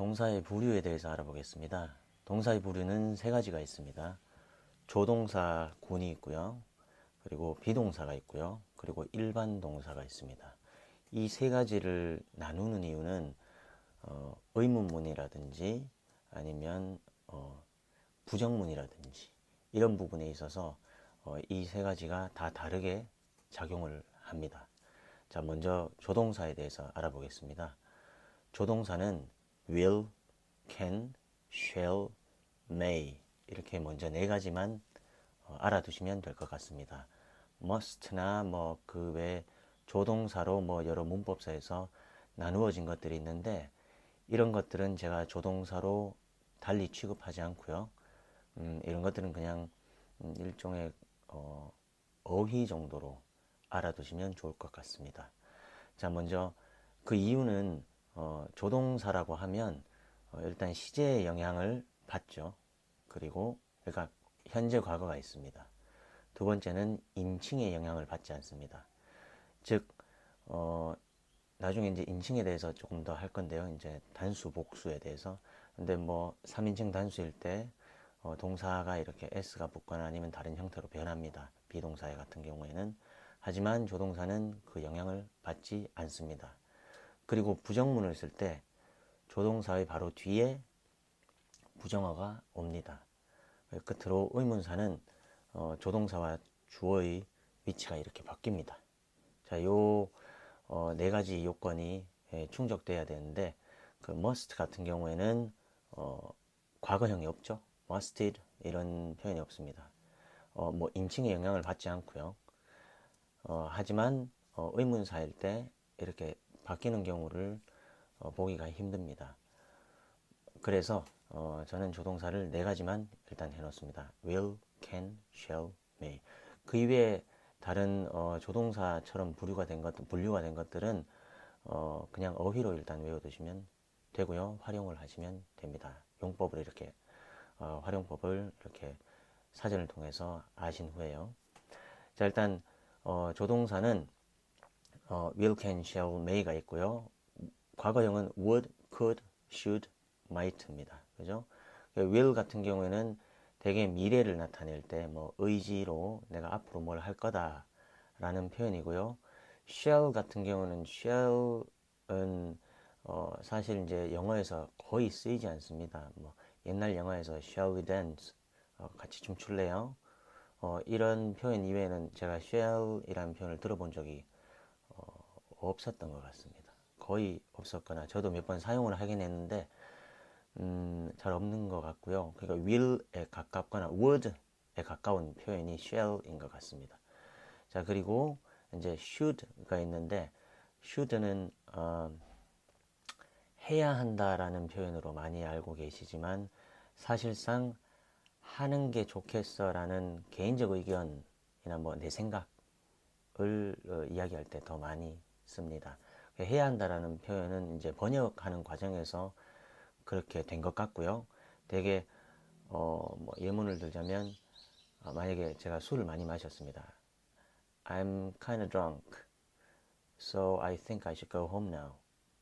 동사의 부류에 대해서 알아보겠습니다. 동사의 부류는 세 가지가 있습니다. 조동사 군이 있고요. 그리고 비동사가 있고요. 그리고 일반 동사가 있습니다. 이 세 가지를 나누는 이유는 의문문이라든지 아니면 부정문이라든지 이런 부분에 있어서 이 세 가지가 다 다르게 작용을 합니다. 자, 먼저 조동사에 대해서 알아보겠습니다. 조동사는 will, can, shall, may 이렇게 먼저 네 가지만 알아두시면 될 것 같습니다. must나 뭐 그 외 조동사로 뭐 여러 문법사에서 나누어진 것들이 있는데 이런 것들은 제가 조동사로 달리 취급하지 않고요. 이런 것들은 그냥 일종의 어휘 정도로 알아두시면 좋을 것 같습니다. 자, 먼저 그 이유는 조동사라고 하면 일단 시제의 영향을 받죠. 그리고 그러니까 현재 과거가 있습니다. 두 번째는 인칭의 영향을 받지 않습니다. 즉 나중에 이제 인칭에 대해서 조금 더 할 건데요. 이제 단수 복수에 대해서. 근데 뭐 3인칭 단수일 때 동사가 이렇게 s가 붙거나 아니면 다른 형태로 변합니다. 비동사 같은 경우에는. 하지만 조동사는 그 영향을 받지 않습니다. 그리고 부정문을 쓸 때 조동사의 바로 뒤에 부정어가 옵니다. 끝으로 의문사는 조동사와 주어의 위치가 이렇게 바뀝니다. 자, 요 네 가지 요건이 충족돼야 되는데 그 must 같은 경우에는 과거형이 없죠. musted 이런 표현이 없습니다. 뭐 인칭의 영향을 받지 않고요. 하지만 의문사일 때 이렇게 바뀌는 경우를 보기가 힘듭니다. 그래서 저는 조동사를 네 가지만 일단 해놓습니다. will, can, shall, may. 그 이외에 다른 조동사처럼 분류가 된 것들은 그냥 어휘로 일단 외워두시면 되고요. 활용을 하시면 됩니다. 용법을 이렇게 활용법을 이렇게 사전을 통해서 아신 후에요. 자, 일단 조동사는 will, can, shall, may가 있고요. 과거형은 would, could, should, might입니다. 그죠? will 같은 경우에는 대개 미래를 나타낼 때 뭐 의지로 내가 앞으로 뭘 할 거다라는 표현이고요. shall 같은 경우는 shall은 사실 이제 영어에서 거의 쓰이지 않습니다. 뭐 옛날 영화에서 shall we dance 같이 춤출래요? 이런 표현 이외에는 제가 shall이라는 표현을 들어본 적이 없었던 것 같습니다. 거의 없었거나 저도 몇 번 사용을 하긴 했는데 잘 없는 것 같고요. 그러니까 will에 가깝거나 would에 가까운 표현이 shall인 것 같습니다. 자, 그리고 이제 should가 있는데 should는 해야 한다라는 표현으로 많이 알고 계시지만 사실상 하는 게 좋겠어라는 개인적 의견이나 뭐 내 생각을 이야기할 때 더 많이 씁니다. 해야 한다라는 표현은 이제 번역하는 과정에서 그렇게 된 것 같고요. 되게 뭐 예문을 들자면 만약에 제가 술을 많이 마셨습니다. I'm kind of drunk, so I think I should go home now.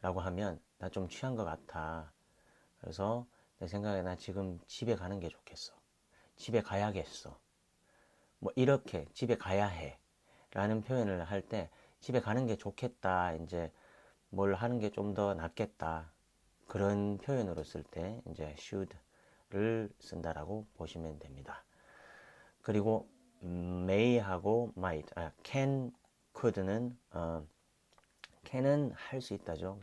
라고 하면 나 좀 취한 것 같아. 그래서 내 생각에 나 지금 집에 가는 게 좋겠어. 집에 가야겠어. 뭐 이렇게 집에 가야 해. 라는 표현을 할 때 집에 가는 게 좋겠다. 이제 뭘 하는 게 좀 더 낫겠다. 그런 표현으로 쓸 때 이제 should를 쓴다라고 보시면 됩니다. 그리고 may하고 might, can, could는 can은 할 수 있다죠.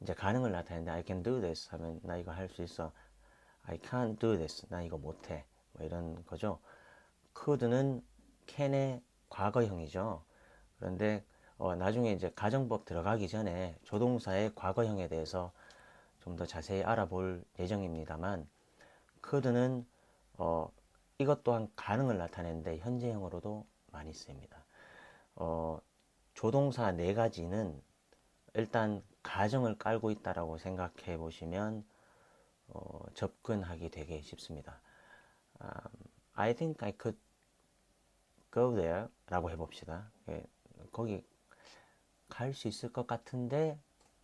이제 가능을 나타내는데 I can do this 하면 나 이거 할 수 있어. I can't do this. 나 이거 못해. 뭐 이런 거죠. could는 can의 과거형이죠. 그런데 나중에 이제 가정법 들어가기 전에 조동사의 과거형에 대해서 좀 더 자세히 알아볼 예정입니다만 could는 이것 또한 가능을 나타내는데 현재형으로도 많이 쓰입니다. 조동사 네 가지는 일단 가정을 깔고 있다라고 생각해 보시면 접근하기 되게 쉽습니다. I think I could go there 라고 해봅시다. 거기 갈 수 있을 것 같은데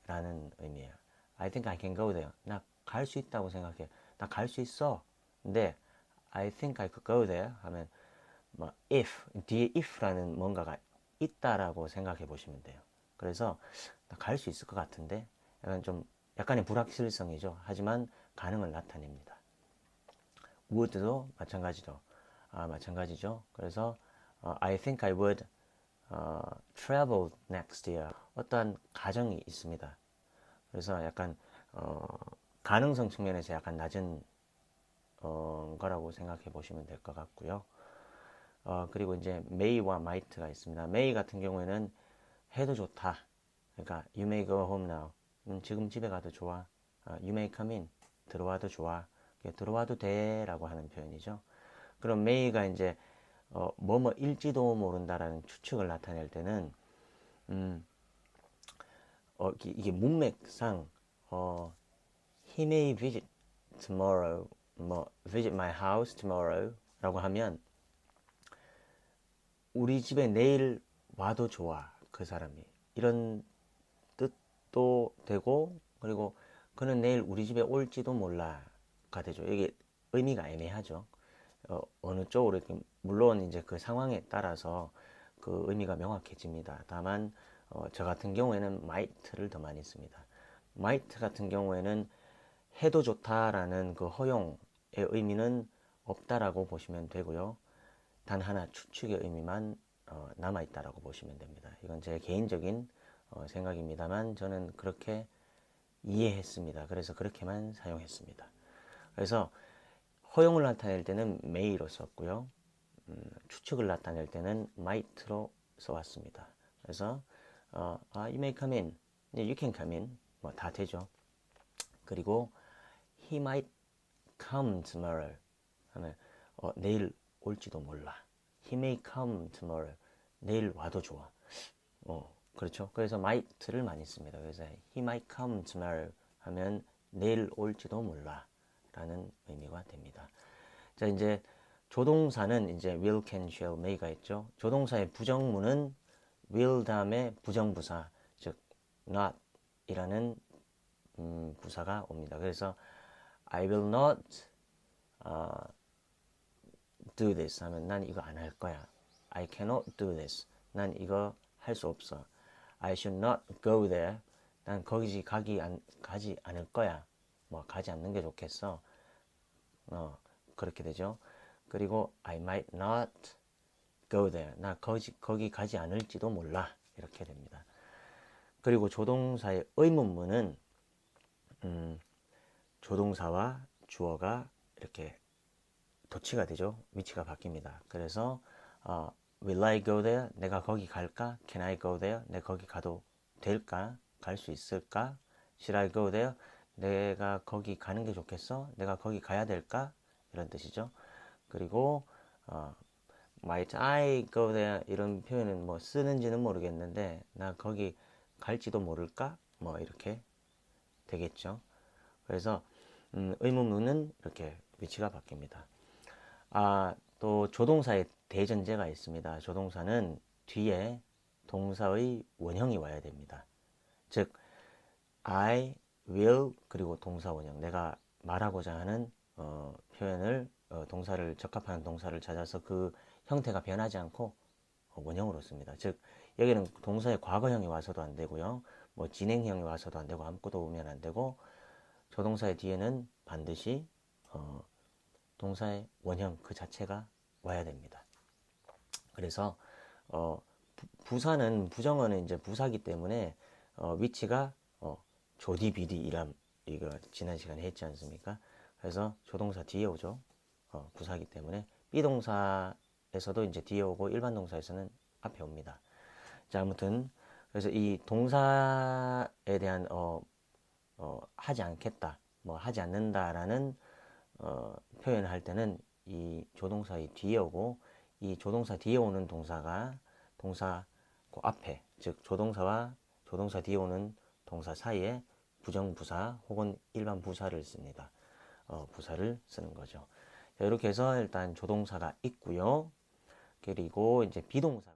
라는 의미예요. I think I can go there. 나 갈 수 있다고 생각해. 나 갈 수 있어. 근데 I think I could go there 하면 뭐 if 뒤에 if라는 뭔가가 있다라고 생각해 보시면 돼요. 그래서 나 갈 수 있을 것 같은데 약간 좀 약간의 불확실성이죠. 하지만 가능을 나타냅니다. would도 마찬가지죠. 그래서 I think I would travel next year. 어떠한 가정이 있습니다. 그래서 약간 가능성 측면에서 약간 낮은 거라고 생각해 보시면 될 것 같고요. 그리고 이제 may와 might가 있습니다. may 같은 경우에는 해도 좋다. 그러니까 you may go home now. 지금 집에 가도 좋아. you may come in. 들어와도 좋아. 들어와도 돼라고 하는 표현이죠. 그럼 may가 이제 뭐뭐일지도 모른다라는 추측을 나타낼 때는 이게 문맥상 he may visit tomorrow, 뭐 visit my house tomorrow라고 하면 우리 집에 내일 와도 좋아 그 사람이 이런 뜻도 되고 그리고 그는 내일 우리 집에 올지도 몰라가 되죠. 이게 의미가 애매하죠. 어느 쪽으로 이렇게 물론 이제 그 상황에 따라서 그 의미가 명확해집니다. 다만 저 같은 경우에는 might를 더 많이 씁니다. might 같은 경우에는 해도 좋다라는 그 허용의 의미는 없다라고 보시면 되고요. 단 하나 추측의 의미만 남아있다라고 보시면 됩니다. 이건 제 개인적인 생각입니다만 저는 그렇게 이해했습니다. 그래서 그렇게만 사용했습니다. 그래서 허용을 나타낼 때는 may로 썼고요. 추측을 나타낼 때는 might로 써왔습니다. 그래서 you may come in, you can come in, 뭐 다 되죠. 그리고 he might come tomorrow 하면 내일 올지도 몰라. He may come tomorrow. 내일 와도 좋아. 그렇죠. 그래서 might를 많이 씁니다. 그래서 he might come tomorrow 하면 내일 올지도 몰라 라는 의미가 됩니다. 자, 이제 조동사는 이제 will, can, shall, may가 있죠. 조동사의 부정문은 will 다음에 부정부사, 즉 not 이라는 부사가 옵니다. 그래서 I will not do this 하면 난 이거 안 할 거야. I cannot do this. 난 이거 할 수 없어. I should not go there. 난 거기 가지 않을 거야. 뭐 가지 않는 게 좋겠어. 그렇게 되죠. 그리고 I might not go there. 나 거기 가지 않을지도 몰라. 이렇게 됩니다. 그리고 조동사의 의문문은 조동사와 주어가 이렇게 도치가 되죠. 위치가 바뀝니다. 그래서 will I go there? 내가 거기 갈까? Can I go there? 내가 거기 가도 될까? 갈 수 있을까? Should I go there? 내가 거기 가는 게 좋겠어? 내가 거기 가야 될까? 이런 뜻이죠. 그리고 might I go there? 이런 표현은 뭐 쓰는지는 모르겠는데 나 거기 갈지도 모를까? 뭐 이렇게 되겠죠. 그래서 의문문은 이렇게 위치가 바뀝니다. 또 조동사의 대전제가 있습니다. 조동사는 뒤에 동사의 원형이 와야 됩니다. 즉 I will 그리고 동사 원형 내가 말하고자 하는 표현을 동사를 적합한 동사를 찾아서 그 형태가 변하지 않고 원형으로 씁니다. 즉 여기는 동사의 과거형이 와서도 안 되고요. 뭐 진행형이 와서도 안 되고 아무것도 오면 안 되고 조동사의 뒤에는 반드시 동사의 원형 그 자체가 와야 됩니다. 그래서 부사는 부정어는 이제 부사기 때문에 위치가 조디 비디 이람 이거 지난 시간에 했지 않습니까? 그래서 조동사 뒤에 오죠. 부사기 때문에 비동사에서도 이제 뒤에 오고 일반 동사에서는 앞에 옵니다. 자, 아무튼 그래서 이 동사에 대한 하지 않겠다, 뭐 하지 않는다라는 표현을 할 때는 이 조동사의 뒤에 오고 이 조동사 뒤에 오는 동사가 동사 그 앞에 즉 조동사와 조동사 뒤에 오는 동사 사이에 부정부사 혹은 일반 부사를 씁니다. 부사를 쓰는 거죠. 자, 이렇게 해서 일단 조동사가 있고요. 그리고 이제 비동사